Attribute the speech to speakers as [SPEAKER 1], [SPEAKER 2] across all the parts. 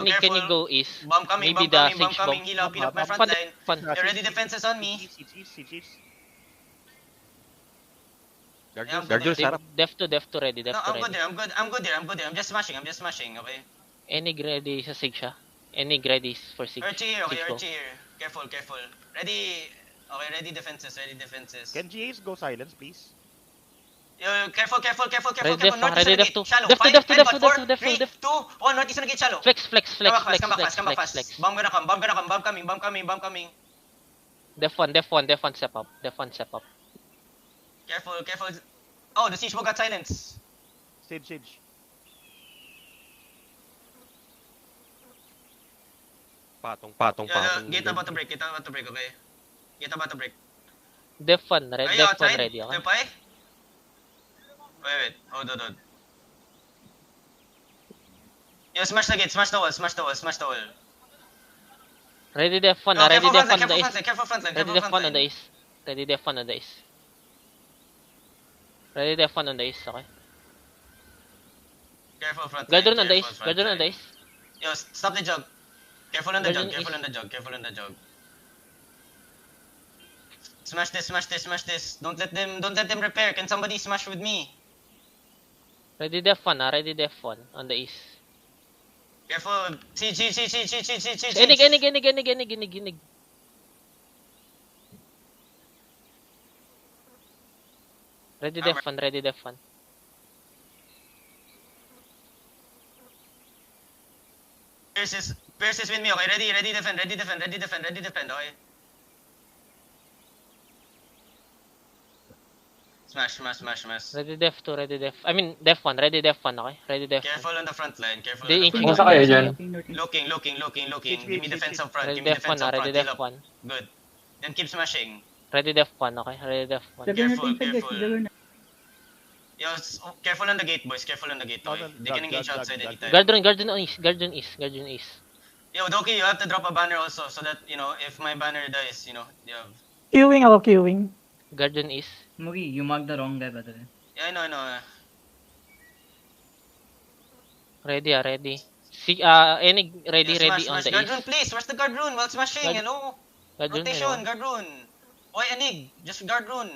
[SPEAKER 1] Can you go east?
[SPEAKER 2] Bomb coming,
[SPEAKER 1] Maybe
[SPEAKER 2] bomb
[SPEAKER 1] the
[SPEAKER 2] coming, bomb
[SPEAKER 1] siege
[SPEAKER 2] coming.
[SPEAKER 1] bomb.
[SPEAKER 2] Heal up my front line.
[SPEAKER 1] Fun.
[SPEAKER 2] You're ready defenses on me.
[SPEAKER 3] Guardian sarap.
[SPEAKER 1] Def to ready,
[SPEAKER 2] No,
[SPEAKER 1] def to
[SPEAKER 2] I'm good
[SPEAKER 1] ready.
[SPEAKER 2] there, I'm good there. I'm just smashing, okay?
[SPEAKER 1] Any ready sa siege siya? Any ready for siege?
[SPEAKER 2] Archie here, okay,
[SPEAKER 1] Siege go.
[SPEAKER 2] Archie here. Careful. Ready, okay, ready defenses.
[SPEAKER 4] Can GAs go silence, please?
[SPEAKER 2] Yo, careful.
[SPEAKER 1] Ready def,
[SPEAKER 2] Northeast
[SPEAKER 1] ready
[SPEAKER 2] on the
[SPEAKER 1] def
[SPEAKER 2] gate.
[SPEAKER 1] to.
[SPEAKER 2] Shallow.
[SPEAKER 1] Def
[SPEAKER 2] 5,
[SPEAKER 1] to,
[SPEAKER 2] 4, 3, 2, 1. Northeast on the gate, shallow.
[SPEAKER 1] Flex.
[SPEAKER 2] Come back fast. Bomb gonna come. Bomb coming.
[SPEAKER 1] Def 1 step up.
[SPEAKER 2] Careful. Oh, the siege wall got silence.
[SPEAKER 4] Siege.
[SPEAKER 3] Patong.
[SPEAKER 2] Gate about to break, okay? Gate about to break.
[SPEAKER 1] Def 1 ready,
[SPEAKER 2] Are you outside?
[SPEAKER 1] ready, okay?
[SPEAKER 2] Tepay? Wait. Hold. Yo, smash the gate, smash the wall.
[SPEAKER 1] Ready def 1,
[SPEAKER 2] No,
[SPEAKER 1] ready def 1 on the
[SPEAKER 2] careful
[SPEAKER 1] east.
[SPEAKER 2] front line.
[SPEAKER 1] Ready def 1 on the east. Ready def 1 on the east. Ready def 1 on the east, okay?
[SPEAKER 2] Careful front line.
[SPEAKER 1] Guardian on the east.
[SPEAKER 2] Yo, stop the jug. Careful on the jug. Smash this. Don't let them repair. Can somebody smash with me?
[SPEAKER 1] Ready def 1, ready def 1 on the east.
[SPEAKER 2] Careful. See.
[SPEAKER 1] Enig. Ready def 1.
[SPEAKER 2] Pierce is with me, okay? Ready defend, okay? Smash.
[SPEAKER 1] Ready def 2, I mean def 1, ready def 1, okay? Ready def 1.
[SPEAKER 2] Careful on the front line,
[SPEAKER 1] They inching
[SPEAKER 5] Kumusta kayo dyan?
[SPEAKER 2] Looking. Give me defense up front,
[SPEAKER 1] Ready def 1, ready def 1.
[SPEAKER 2] Good. Then keep smashing.
[SPEAKER 1] Ready def 1, okay? Ready def 1.
[SPEAKER 2] Careful. Yo, careful on the gate, boys. Okay? They can engage outside anytime.
[SPEAKER 1] Guardian east.
[SPEAKER 2] Yo, Doki, you have to drop a banner also so that, if my banner dies, you have...
[SPEAKER 6] Queuing.
[SPEAKER 1] Guardian east.
[SPEAKER 5] Mugi, you marked the wrong guy, by the way.
[SPEAKER 2] Yeah, I know.
[SPEAKER 1] Ready. See, any ready on the
[SPEAKER 2] guard
[SPEAKER 1] east.
[SPEAKER 2] rune, please. Where's the guard rune? While smashing, hello? Rotation, guard rune. Oy, Enig, just guard rune.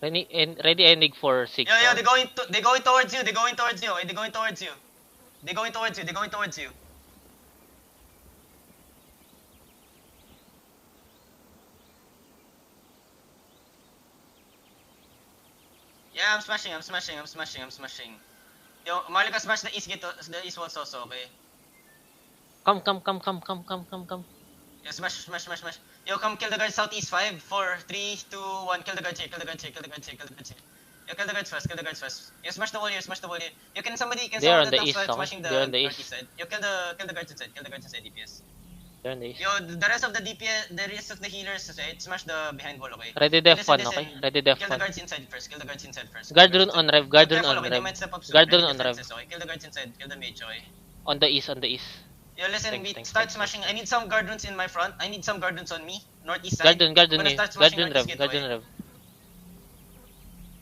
[SPEAKER 1] Ready Enig for 6.
[SPEAKER 2] Yeah, they're going towards you. Yeah, I'm smashing. Yo, Marlika smash the east gate, the east walls also, okay?
[SPEAKER 1] Come.
[SPEAKER 2] Yeah, smash. Yo, come kill the guard southeast. 5, 4, 3, 2, 1. Kill the guard here. Yo, kill the guards first. You smash the wall here. You can somebody
[SPEAKER 1] They are on
[SPEAKER 2] that
[SPEAKER 1] the
[SPEAKER 2] top
[SPEAKER 1] east,
[SPEAKER 2] side,
[SPEAKER 1] okay?
[SPEAKER 2] smashing the
[SPEAKER 1] They are on the
[SPEAKER 2] northeast
[SPEAKER 1] east.
[SPEAKER 2] side. Yo, kill the guards inside DPS.
[SPEAKER 1] They're on the east.
[SPEAKER 2] Yo, the rest of the DPS, the rest of the healers, smash the behind wall, okay?
[SPEAKER 1] Ready def
[SPEAKER 2] Listen,
[SPEAKER 1] 1, okay?
[SPEAKER 2] listen.
[SPEAKER 1] Ready def
[SPEAKER 2] Kill the
[SPEAKER 1] 1.
[SPEAKER 2] guards inside first.
[SPEAKER 1] Guard rune on rev.
[SPEAKER 2] Careful, okay? They might step up soon.
[SPEAKER 1] Guard
[SPEAKER 2] Ready
[SPEAKER 1] rune on rev.
[SPEAKER 2] defenses, okay? Kill the guards inside. Kill the mage, okay?
[SPEAKER 1] On the east.
[SPEAKER 2] Yo, listen,
[SPEAKER 1] Thanks.
[SPEAKER 2] start smashing. I need some guard runes in my front. I need some guard runes on me. Northeast side.
[SPEAKER 1] Guardian rev.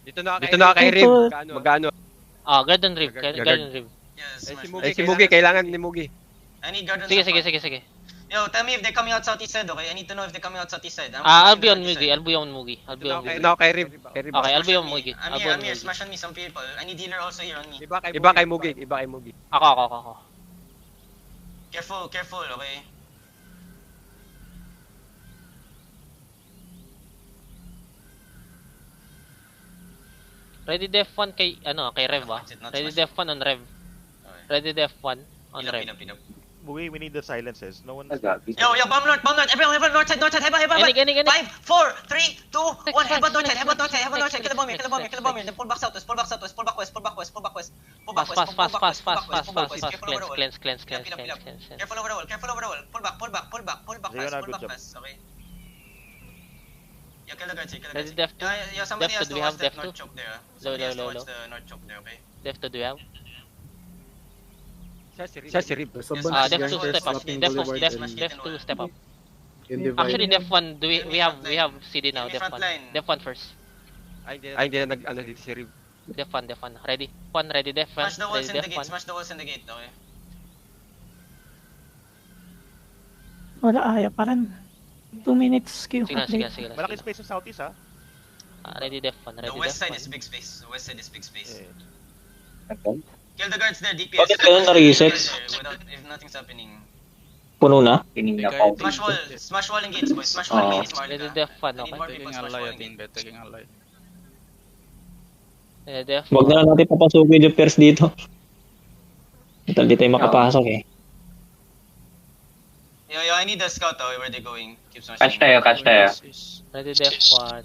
[SPEAKER 3] Dito na kay Rib. Magkano?
[SPEAKER 1] Guardian rev.
[SPEAKER 2] Yes,
[SPEAKER 3] Eh,
[SPEAKER 2] smash.
[SPEAKER 3] si Mugi, kailangan ni Mugi.
[SPEAKER 2] I need guard runes.
[SPEAKER 1] Sige.
[SPEAKER 2] Yo, tell me if they're coming out southeast side, okay? I need to know if they're coming out southeast side.
[SPEAKER 1] I'll be on Mugi. I'll be on Mugi.
[SPEAKER 3] Dito na kay Rib.
[SPEAKER 1] Okay, I'll be on Mugi.
[SPEAKER 2] I'm here. Smash on me, some people. I need healer also here on me.
[SPEAKER 3] Iba kay Mugi.
[SPEAKER 1] Ako.
[SPEAKER 2] Careful, okay?
[SPEAKER 1] Ready def 1 kay rev ah. Ready def 1 on rev. Ready def 1 on rev.
[SPEAKER 4] Mugi, we need the silences. No one.
[SPEAKER 2] Yo, bomb north. Everyone, north side.
[SPEAKER 1] Enig.
[SPEAKER 2] 5, 4, 3, 2, 1. Headbutt north side. Kill the bomb here. Then pull back southwest. Pull back west.
[SPEAKER 1] Fast. Cleanse.
[SPEAKER 2] Careful over the wall. Pull back fast. Okay. Yo, kill the guards here.
[SPEAKER 1] Ready def 2.
[SPEAKER 2] Yo, somebody
[SPEAKER 1] Def
[SPEAKER 2] has
[SPEAKER 1] to,
[SPEAKER 2] to
[SPEAKER 1] do we
[SPEAKER 2] watch
[SPEAKER 1] have
[SPEAKER 2] that
[SPEAKER 1] def to?
[SPEAKER 2] north choke there. Somebody has to watch
[SPEAKER 1] Low.
[SPEAKER 2] the north choke there, okay?
[SPEAKER 1] Def to do we have?
[SPEAKER 3] Siya si Rib.
[SPEAKER 7] There's a
[SPEAKER 2] Yes,
[SPEAKER 7] bunch
[SPEAKER 1] Def
[SPEAKER 7] of
[SPEAKER 1] 2
[SPEAKER 7] gangsters
[SPEAKER 1] step up.
[SPEAKER 7] slapping
[SPEAKER 1] Def
[SPEAKER 7] Boulevard
[SPEAKER 1] 2
[SPEAKER 7] and
[SPEAKER 1] step up.
[SPEAKER 7] in Divide.
[SPEAKER 1] Actually def 1 we have CD now.
[SPEAKER 2] Give me
[SPEAKER 1] Def
[SPEAKER 2] front
[SPEAKER 1] 1.
[SPEAKER 2] line.
[SPEAKER 1] Def 1 first.
[SPEAKER 3] Ay, hindi na nag-ano dito si Rib.
[SPEAKER 1] Def 1. Ready. 1 ready def 1.
[SPEAKER 2] Smash the walls
[SPEAKER 1] Ready
[SPEAKER 2] in the
[SPEAKER 1] def
[SPEAKER 2] gate.
[SPEAKER 1] 1.
[SPEAKER 2] Smash the walls in the gate, okay?
[SPEAKER 6] Wala, ayaw pa rin. 2 minutes queue.
[SPEAKER 1] Sige na, sige na, sige na.
[SPEAKER 4] Malaki space sa southeast, ha?
[SPEAKER 1] Ready def 1,
[SPEAKER 2] The
[SPEAKER 1] ready
[SPEAKER 2] west
[SPEAKER 1] def
[SPEAKER 2] side
[SPEAKER 1] 1.
[SPEAKER 2] is big space. The west side is big space.
[SPEAKER 4] Yeah.
[SPEAKER 2] Kill the guards there, DPS.
[SPEAKER 7] Bakit ganun na-reset?
[SPEAKER 2] Without, if nothing's happening.
[SPEAKER 7] Puno na?
[SPEAKER 2] Smash wall and gates, boys. Smash wall and gates,
[SPEAKER 1] Ready
[SPEAKER 2] Marlika.
[SPEAKER 1] def 1,
[SPEAKER 2] I need
[SPEAKER 1] okay?
[SPEAKER 2] more people smash wall and gates.
[SPEAKER 1] Ready def
[SPEAKER 7] Huwag
[SPEAKER 1] 1.
[SPEAKER 7] na lang natin papasukin yung pairs dito. Total, di tayo makapasok eh.
[SPEAKER 2] Yo, I need the scout though, where they going. Keep smashing.
[SPEAKER 8] Catch tayo, catch tayo.
[SPEAKER 1] Ready def 1.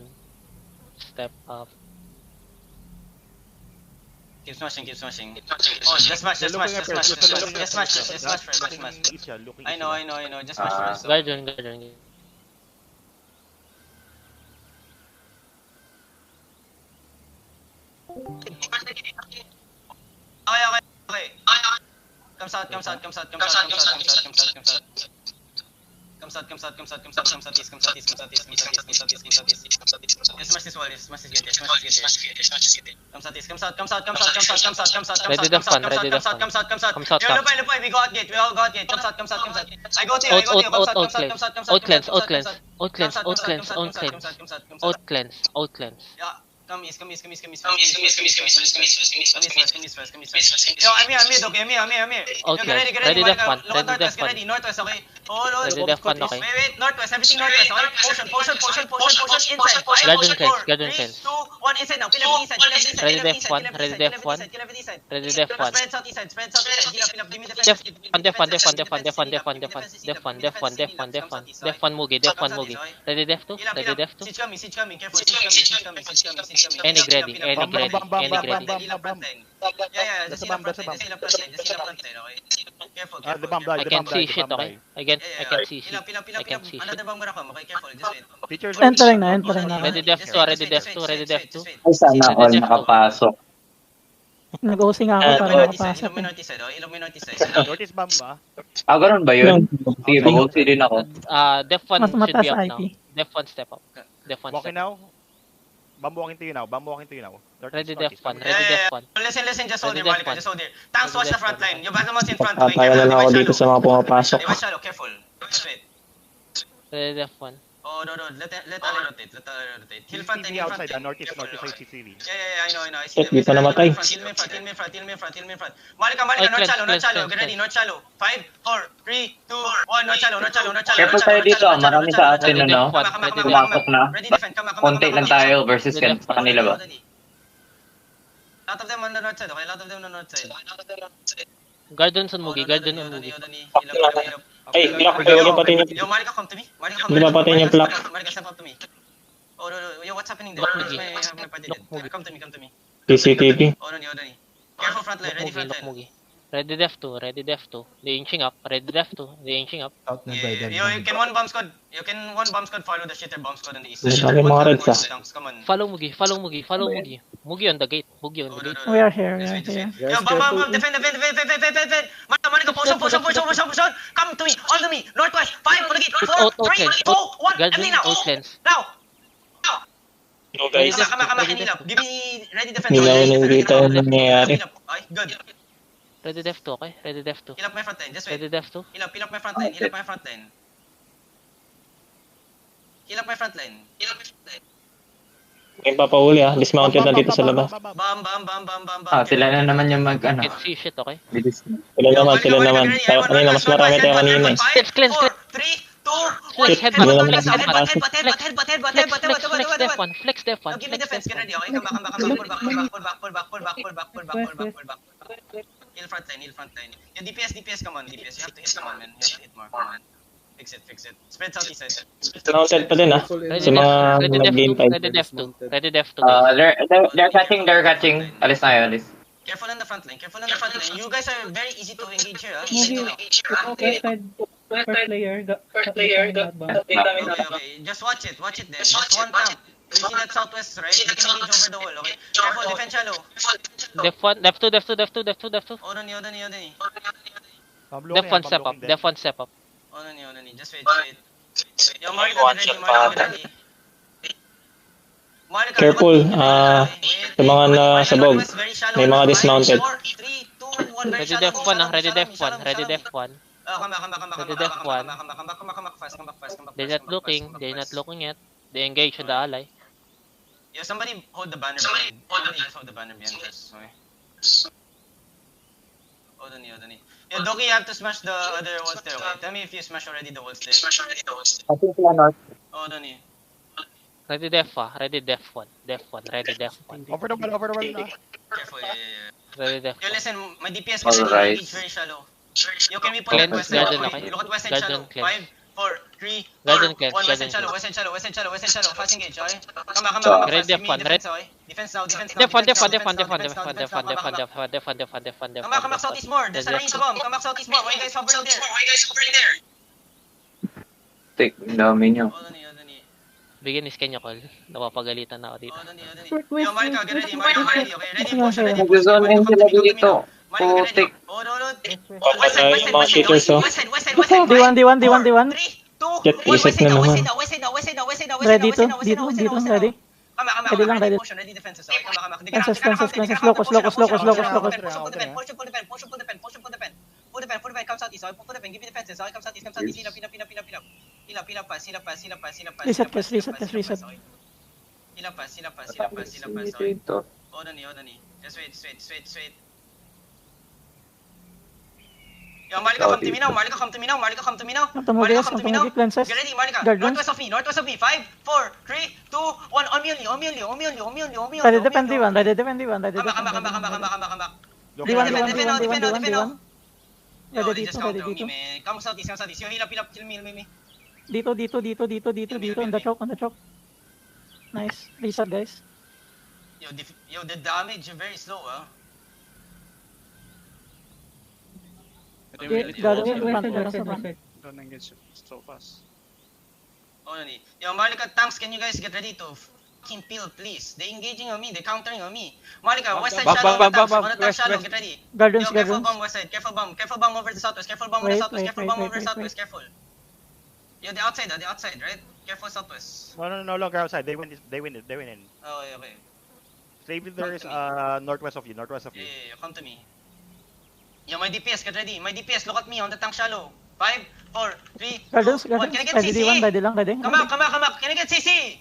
[SPEAKER 1] Step up.
[SPEAKER 2] Keep smashing, keep smashing. Oh, just smash, just smash, just smash, just smash, just smash, just smash first, just smash.
[SPEAKER 4] East siya, looking
[SPEAKER 2] I
[SPEAKER 4] east
[SPEAKER 2] know,
[SPEAKER 4] siya.
[SPEAKER 2] just smash first.
[SPEAKER 1] Guardian.
[SPEAKER 2] Okay. Comes out, east, smash this wall, smash this gate, Comes out,
[SPEAKER 1] Ready def 1, ready def 1.
[SPEAKER 2] comes out.
[SPEAKER 1] Comes out,
[SPEAKER 2] Yo,
[SPEAKER 1] comes.
[SPEAKER 2] Lupay, we go out gate, comes out. I go to you,
[SPEAKER 1] Out cleanse.
[SPEAKER 2] Yeah, come east. Come east first. Yo, I'm here, okay, I'm here. Yo,
[SPEAKER 1] Okay,
[SPEAKER 2] get ready,
[SPEAKER 1] ready def 1,
[SPEAKER 2] Look at
[SPEAKER 1] ready def
[SPEAKER 2] northwest, get
[SPEAKER 1] 1.
[SPEAKER 2] ready, northwest, okay? Hold on.
[SPEAKER 1] Ready def 1, okay?
[SPEAKER 2] Wait, northwest, everything northwest, okay? Potion, inside.
[SPEAKER 1] Guardian
[SPEAKER 2] Potion,
[SPEAKER 1] cleanse,
[SPEAKER 2] 3, 2, 1, inside now. Kill everything inside.
[SPEAKER 1] Ready def 1, ready def 1. Ready def 1.
[SPEAKER 2] Spread south side. Heal up, give me defense.
[SPEAKER 1] Def 1 Mugi. Ready def 2, ready def 2.
[SPEAKER 2] Siege coming, careful.
[SPEAKER 1] Any ready.
[SPEAKER 2] Yeah, just
[SPEAKER 4] That's a
[SPEAKER 2] heal up
[SPEAKER 4] bomb,
[SPEAKER 2] front line, okay? Careful.
[SPEAKER 4] The bomb die,
[SPEAKER 1] I
[SPEAKER 4] the
[SPEAKER 1] can
[SPEAKER 4] bomb
[SPEAKER 1] see
[SPEAKER 4] die,
[SPEAKER 1] shit,
[SPEAKER 4] the bomb
[SPEAKER 1] okay?
[SPEAKER 4] die.
[SPEAKER 1] I can see shit.
[SPEAKER 2] Heal
[SPEAKER 1] I can
[SPEAKER 2] up.
[SPEAKER 1] see shit.
[SPEAKER 2] Another bomb gonna come, okay? Careful, just wait.
[SPEAKER 4] Teachers,
[SPEAKER 6] Entering na.
[SPEAKER 1] Ready def 2, ready def 2, ready def 2.
[SPEAKER 8] Ay, sana all nakapasok.
[SPEAKER 6] Nag-OC nga ako para makapasok.
[SPEAKER 2] Ilog mo yung northeast side.
[SPEAKER 4] Northeast bomb ba?
[SPEAKER 8] Ganun ba yun? Sige, mag-OC din ako.
[SPEAKER 1] Def 1
[SPEAKER 6] Mas
[SPEAKER 1] should
[SPEAKER 6] mataas
[SPEAKER 1] be up
[SPEAKER 6] IP.
[SPEAKER 1] now. Def 1 step up. Def 1
[SPEAKER 4] Walking
[SPEAKER 1] step up.
[SPEAKER 4] now? Bomb walking to you now. Northeast,
[SPEAKER 1] Ready def 1,
[SPEAKER 4] northeast.
[SPEAKER 1] ready def 1.
[SPEAKER 2] Listen, just hold
[SPEAKER 1] Ready,
[SPEAKER 2] there,
[SPEAKER 1] def
[SPEAKER 2] Malika,
[SPEAKER 1] one.
[SPEAKER 2] just hold there. Tanks, watch the front line. Yung Batman's in front, okay?
[SPEAKER 7] Tayo na lang ako dito sa mga pumapasok.
[SPEAKER 2] Watch shallow, careful. Just wait.
[SPEAKER 1] Ready def 1.
[SPEAKER 2] Oh, no, let Ali rotate. Heal front line,
[SPEAKER 4] CCTV
[SPEAKER 2] heal front
[SPEAKER 4] outside,
[SPEAKER 2] line.
[SPEAKER 4] northeast
[SPEAKER 2] Careful,
[SPEAKER 4] side
[SPEAKER 2] okay.
[SPEAKER 4] CCTV.
[SPEAKER 2] Yeah, I know. I see
[SPEAKER 7] Shit,
[SPEAKER 2] them.
[SPEAKER 7] di pa namatay.
[SPEAKER 2] Heal me in front. Malika,
[SPEAKER 1] Oy,
[SPEAKER 2] north
[SPEAKER 1] cleanse.
[SPEAKER 2] shallow. Get ready, north shallow. 5, 4, 3, 2, 1, north shallow.
[SPEAKER 8] Careful tayo dito, marami sa atin,
[SPEAKER 1] Ready
[SPEAKER 8] ano?
[SPEAKER 1] def 1, ready def 1.
[SPEAKER 8] Pumasok na.
[SPEAKER 2] Ready, defend. Come.
[SPEAKER 8] Konti lang tayo versus sa kanila ba?
[SPEAKER 2] Lot of them on the north side, okay?
[SPEAKER 1] Guardian on Mugi.
[SPEAKER 7] Ay, block. Huwag yung pati niyo.
[SPEAKER 2] Yo, Marika, come to me.
[SPEAKER 7] Hindi ba pati niyo block?
[SPEAKER 2] Marika, step up to me. Oh, no. Yo, what's happening there?
[SPEAKER 1] Block
[SPEAKER 2] Where's
[SPEAKER 1] Mugi.
[SPEAKER 2] my party dead?
[SPEAKER 1] Mugi.
[SPEAKER 2] Come to me.
[SPEAKER 7] CCTV.
[SPEAKER 2] Oh, no. Careful front line, ready front line.
[SPEAKER 1] Mugi. Ready def 2. They inching up. Ready def 2. They inching up.
[SPEAKER 2] Yo, you can one bomb squad follow the shitter bomb squad on the east.
[SPEAKER 7] May sabi mga reds, ah.
[SPEAKER 2] Tanks, come on.
[SPEAKER 1] Follow Mugi. Mugi on the gate.
[SPEAKER 2] No.
[SPEAKER 6] We are here.
[SPEAKER 2] Yo, bomb, defend. Marika, potion. Come to me, all to me. Northwest, 5 on the gate. 4, 3, 2, 1, everything
[SPEAKER 1] Guardian
[SPEAKER 2] now.
[SPEAKER 1] out cleanse.
[SPEAKER 2] Now.
[SPEAKER 7] No, guys.
[SPEAKER 2] Come, heal up. Give me ready defense.
[SPEAKER 7] Nilaw na hindi tayo nangyayari.
[SPEAKER 2] Okay, good.
[SPEAKER 1] Ready def 2, okay? Ready def 2.
[SPEAKER 2] Heal up my front line, just wait.
[SPEAKER 1] Ready def 2.
[SPEAKER 2] Heal up my front line. Heal up my front line.
[SPEAKER 7] May papahuli ah. Dismounted na dito sa labas.
[SPEAKER 2] Bam.
[SPEAKER 8] Sila na naman yung mag-ano.
[SPEAKER 1] Can see shit, okay?
[SPEAKER 8] Bilis.
[SPEAKER 7] Sila naman. Tayo kanina, mas marami tayo kanina eh.
[SPEAKER 2] 5, 4, 3, 2, 1.
[SPEAKER 7] Shit,
[SPEAKER 1] headbutt,
[SPEAKER 7] wala
[SPEAKER 1] flex,
[SPEAKER 7] naman
[SPEAKER 1] headbutt,
[SPEAKER 2] Headbutt.
[SPEAKER 1] Flex def 1.
[SPEAKER 2] Give me defense, get ready, okay? Come back. Pull back. Heal front line. Yung DPS, come on, DPS. You have to hit, come on, man. You have to hit more, come on. Fix it. Spread southeast side.
[SPEAKER 7] Dismounted pa din ah. Sa mga nag-game fight.
[SPEAKER 1] Ready def 2.
[SPEAKER 8] They're catching. Alis tayo, alis.
[SPEAKER 2] Careful on the front line. You guys are very easy to engage here,
[SPEAKER 6] First layer.
[SPEAKER 2] Okay. Just watch it there. Just one tap. You see that southwest, right? You can engage over the wall, okay? Careful, defend shallow.
[SPEAKER 1] Def 1, def 2.
[SPEAKER 2] Hold on.
[SPEAKER 1] Def 1 step up.
[SPEAKER 2] Hold on. Just wait. Yo, Marika, ready. Marika,
[SPEAKER 7] Careful,
[SPEAKER 2] wait.
[SPEAKER 7] sa mga nasabog,
[SPEAKER 2] Very shallow
[SPEAKER 7] may mga
[SPEAKER 2] na.
[SPEAKER 7] dismounted.
[SPEAKER 2] 5, 4, 3, 2, 1.
[SPEAKER 1] Ready def 1, ready def 1.
[SPEAKER 2] Come back, come back, come back,
[SPEAKER 1] Ready,
[SPEAKER 2] come back,
[SPEAKER 1] def
[SPEAKER 2] come
[SPEAKER 1] one.
[SPEAKER 2] back, come back, come back, come back, come back fast, come back fast, come back
[SPEAKER 1] They're
[SPEAKER 2] fast,
[SPEAKER 1] not
[SPEAKER 2] come back
[SPEAKER 1] looking.
[SPEAKER 2] fast, come back
[SPEAKER 1] They're not
[SPEAKER 2] fast.
[SPEAKER 1] looking yet. They engage with the ally.
[SPEAKER 2] Yo, somebody hold the banner behind. Somebody hold the banner behind us. Okay. Hold on, hold on. Yo, Doki, you have to smash the other walls there. Okay? Tell me if you smash already the walls there.
[SPEAKER 8] Atin sila north.
[SPEAKER 2] Hold on.
[SPEAKER 1] Ready def Ready def one. Def one. Ready def one.
[SPEAKER 4] Over the wall na.
[SPEAKER 2] Careful, yeah.
[SPEAKER 1] Ready def
[SPEAKER 2] Yo,
[SPEAKER 1] one.
[SPEAKER 2] listen, my DPS
[SPEAKER 8] All
[SPEAKER 2] can
[SPEAKER 8] right.
[SPEAKER 2] engage very shallow. Yo, can we pull at
[SPEAKER 1] Cleanse,
[SPEAKER 2] west side?
[SPEAKER 1] garden,
[SPEAKER 2] Okay?
[SPEAKER 1] okay?
[SPEAKER 2] Look at west side
[SPEAKER 1] Garden,
[SPEAKER 2] shallow.
[SPEAKER 1] cleanse.
[SPEAKER 2] 5, 4, 3, 2,
[SPEAKER 1] Garden
[SPEAKER 2] 1,
[SPEAKER 1] cleanse,
[SPEAKER 2] west side
[SPEAKER 1] garden
[SPEAKER 2] shallow,
[SPEAKER 1] cleanse.
[SPEAKER 2] west side shallow, west side shallow, west side shallow. Fast engage, okay? Come back, come back, come back.
[SPEAKER 1] Ready,
[SPEAKER 2] Fast. Give me
[SPEAKER 1] def one,
[SPEAKER 2] defense, okay? Defense now, defense now,
[SPEAKER 1] Def one,
[SPEAKER 2] defense
[SPEAKER 1] def
[SPEAKER 2] now,
[SPEAKER 1] one, def one,
[SPEAKER 2] defense
[SPEAKER 1] def
[SPEAKER 2] now,
[SPEAKER 1] one,
[SPEAKER 2] defense
[SPEAKER 1] def one,
[SPEAKER 2] now,
[SPEAKER 1] def
[SPEAKER 2] come
[SPEAKER 1] one,
[SPEAKER 2] back,
[SPEAKER 1] def one, def one, def one, def one, def
[SPEAKER 2] come
[SPEAKER 1] one,
[SPEAKER 2] back, come back
[SPEAKER 1] def one.
[SPEAKER 2] southeast more. There's a rain to come. Come back southeast more. Why you guys hovering there?
[SPEAKER 8] Take, dami niyo.
[SPEAKER 2] Hold on, hold on.
[SPEAKER 1] Bigyan ni Sken yung call. Napapagalitan na ako dito.
[SPEAKER 2] Hold on. Yo, Marika, get ready, Marika, get ready, okay? Ready, push, ready, push.
[SPEAKER 8] Nag-zone in sila dito.
[SPEAKER 2] Marika, get ready.
[SPEAKER 8] Putik.
[SPEAKER 2] Hold on.
[SPEAKER 7] West side, yung mga cheaters, oh.
[SPEAKER 2] West side.
[SPEAKER 6] D1, D1, D1, D1.
[SPEAKER 2] 3, 2,
[SPEAKER 7] Jet reset na naman.
[SPEAKER 6] Ready to? Dito, ready. Ready lang, ready.
[SPEAKER 2] Ready defenses, okay? Come back.
[SPEAKER 6] Fences, locus, locus.
[SPEAKER 2] Pull the pen, come southeast, okay? Pull the pen, give me defenses, okay? Come southeast, Heal up.
[SPEAKER 6] Reset, reset.
[SPEAKER 2] Heal up,
[SPEAKER 8] Dito.
[SPEAKER 2] Hold on. Just wait. Yo, Marika, come to me now.
[SPEAKER 6] Come to Mogi, cleanses.
[SPEAKER 2] Get ready, Marika.
[SPEAKER 6] Guardians.
[SPEAKER 2] Northwest of me. 5, 4, 3, 2, 1. On me only.
[SPEAKER 6] Ready, defend D1, ready, defend D1, ready.
[SPEAKER 2] Come back.
[SPEAKER 6] D1.
[SPEAKER 2] Yo,
[SPEAKER 6] Ready
[SPEAKER 2] they just
[SPEAKER 6] dito,
[SPEAKER 2] counter
[SPEAKER 6] ready
[SPEAKER 2] on me,
[SPEAKER 6] dito.
[SPEAKER 2] man. Come southeast. Yo, heal up, kill me.
[SPEAKER 6] Dito, on the choke. Nice. Reset, guys.
[SPEAKER 2] Yo, the damage is very slow, ah.
[SPEAKER 6] Garo sa front.
[SPEAKER 9] Don't engage so fast.
[SPEAKER 2] Hold on. Yo, Marika, tanks, can you guys get ready to fucking peel, please? They engaging on me, they countering on me. Marika, west side shadow, on the tanks shadow, get ready.
[SPEAKER 6] Gardens,
[SPEAKER 2] Yo, careful
[SPEAKER 6] gardens.
[SPEAKER 2] bomb west side, careful bomb over the southwest, careful bomb over the southwest, careful. Yo, the outside, right? Careful southwest.
[SPEAKER 4] No longer outside. They win it.
[SPEAKER 2] Oh, okay.
[SPEAKER 4] Slave leader is northwest of you.
[SPEAKER 2] Yeah, come to me. Yo, my DPS, get ready. My DPS, look at me on the tank shallow. 5, 4, 3, 2, 1. Can I get
[SPEAKER 6] Ready, D1,
[SPEAKER 2] CC?
[SPEAKER 6] ready lang, ready.
[SPEAKER 2] Come back. Can I get CC?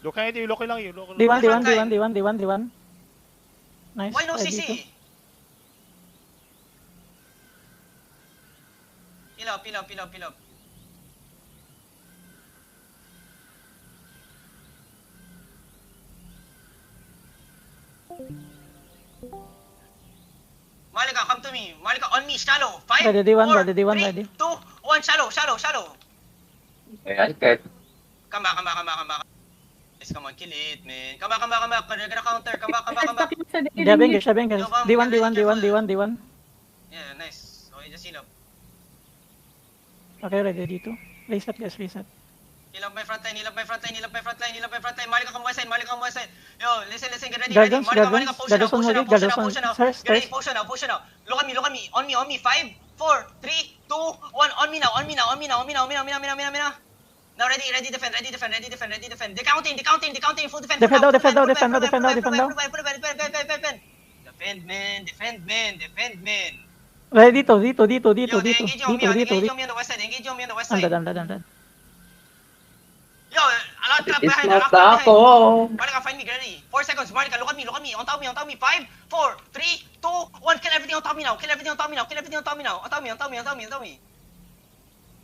[SPEAKER 4] Look lang you.
[SPEAKER 6] D1. Nice.
[SPEAKER 2] Why no
[SPEAKER 6] ready
[SPEAKER 2] CC?
[SPEAKER 6] to.
[SPEAKER 2] Peel up. Malika, come to me. Malika, on me, shallow. 5,
[SPEAKER 6] Ready, D1,
[SPEAKER 2] 4,
[SPEAKER 6] ready, D1,
[SPEAKER 2] 3,
[SPEAKER 6] ready.
[SPEAKER 2] 2, 1, shallow.
[SPEAKER 8] Ayan, kahit.
[SPEAKER 2] Come back. Yes, come on, kill it, man. Come back. We're gonna counter. Come back.
[SPEAKER 6] Shabeng, D1.
[SPEAKER 2] Yeah, nice. Okay, just heal up.
[SPEAKER 6] Okay, ready dito. Reset, guys, reset.
[SPEAKER 2] Heal up my front line. Malika, come west side. Yo, listen, get ready.
[SPEAKER 6] Gardens,
[SPEAKER 2] Malika, potion
[SPEAKER 6] Mogi,
[SPEAKER 2] now. Get ready, potion now. Look at me. On me. 5, 4, 3, 2, 1. On me now. Now ready, defend. They counting, full defend.
[SPEAKER 6] Defend now.
[SPEAKER 2] Defend, man.
[SPEAKER 6] Ready dito.
[SPEAKER 2] Yo, they engage on me on the west side.
[SPEAKER 6] Andan.
[SPEAKER 2] Yo, a lot trap behind.
[SPEAKER 8] Isnat na ako.
[SPEAKER 2] Marika, find me, get ready. 4 seconds, Marika, look at me. On top me. 5, 4, 3, 2, 1. Kill everything on top me now. On top me.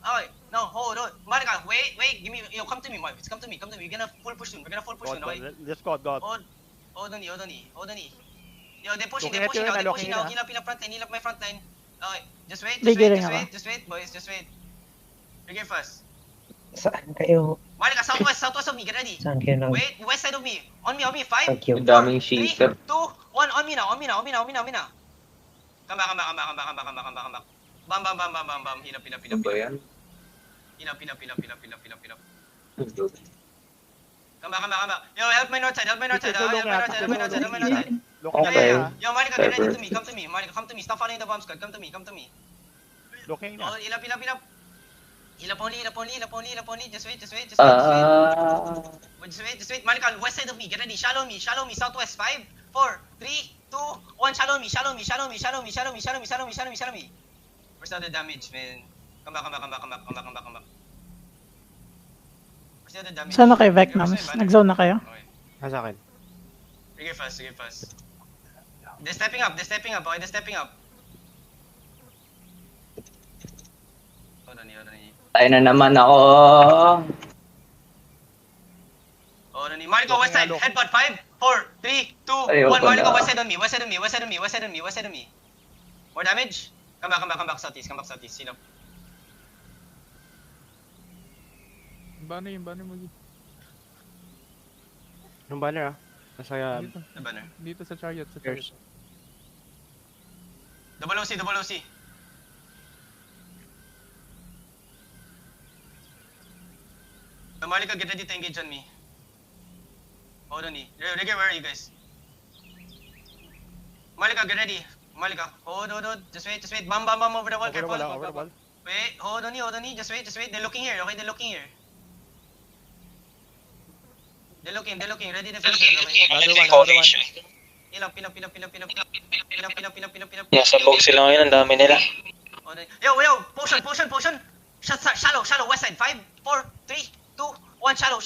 [SPEAKER 2] Okay, no, hold on. Marika, wait, give me, yo, come to me, Marcus. Come to me. We're gonna full push soon, okay?
[SPEAKER 4] Let's go, God.
[SPEAKER 2] Hold on. Yo, they're pushing
[SPEAKER 4] Looking at
[SPEAKER 2] now.
[SPEAKER 4] you,
[SPEAKER 2] Heal up my front line. Okay, just wait, boys. Trigger fast.
[SPEAKER 7] Saan kayo?
[SPEAKER 2] Marika, southwest of me, get ready.
[SPEAKER 7] Saan kayo na?
[SPEAKER 2] Wait, west side of me. On me. 5,
[SPEAKER 7] Thank you.
[SPEAKER 8] Ang daming
[SPEAKER 2] 3, 2,
[SPEAKER 8] shaker.
[SPEAKER 2] 1. On me now. Come back. Bam. Heal up.
[SPEAKER 8] Ano ba yan?
[SPEAKER 2] Heal up. Come back. Yo, help my north side.
[SPEAKER 4] Look
[SPEAKER 8] Okay.
[SPEAKER 2] Yo, Marika, get ready to me. Come to me. Marika, come to me. Stop following the bomb squad. Come to me.
[SPEAKER 4] Looking
[SPEAKER 2] Oh,
[SPEAKER 4] na.
[SPEAKER 2] heal up. Heal up only. Just wait. Just wait. Marika, west side of me. Get ready. Shallow me. Southwest. 5, 4, 3, 2, 1. Shallow me. Where's the other damage, man? Come back. Where's the other damage?
[SPEAKER 6] Saan na kayo, Vec,
[SPEAKER 2] Where's
[SPEAKER 6] Nams?
[SPEAKER 2] my banner?
[SPEAKER 6] Nag-zone na kayo?
[SPEAKER 2] Okay.
[SPEAKER 4] Nasa akin.
[SPEAKER 2] Trigger fast. They're stepping up. Okay, they're stepping up. Hold on.
[SPEAKER 8] Tayo na naman ako.
[SPEAKER 2] Mariko, west side. Headbutt. 5, 4, 3, 2, 1.
[SPEAKER 8] Ayoko
[SPEAKER 2] Mariko,
[SPEAKER 8] na.
[SPEAKER 2] west side on me. More damage? Come back, southeast. Seal up.
[SPEAKER 9] Banner mo.
[SPEAKER 3] Yung banner Nasa
[SPEAKER 9] Dito.
[SPEAKER 2] The banner.
[SPEAKER 9] Dito sa chariot.
[SPEAKER 3] Cheers.
[SPEAKER 2] Double OC. Mariko, get ready to engage on me. Hold on, Rigger, where are you guys? Malika, get ready. Malika, hold. Just wait. Bam over the wall.
[SPEAKER 4] Over the
[SPEAKER 2] Careful.
[SPEAKER 4] wall, over the wall.
[SPEAKER 2] Wait, hold on. Just wait. They're looking here. Okay, they're looking here. They're looking. Ready defense. Okay.
[SPEAKER 4] Another one.
[SPEAKER 2] Pin up.
[SPEAKER 7] Yeah, sabog sila ngayon. Ang dami nila.
[SPEAKER 2] Hold on. Yo. Potion. Shallow. West side. 5, 4, 3, 2, 1. Shallow.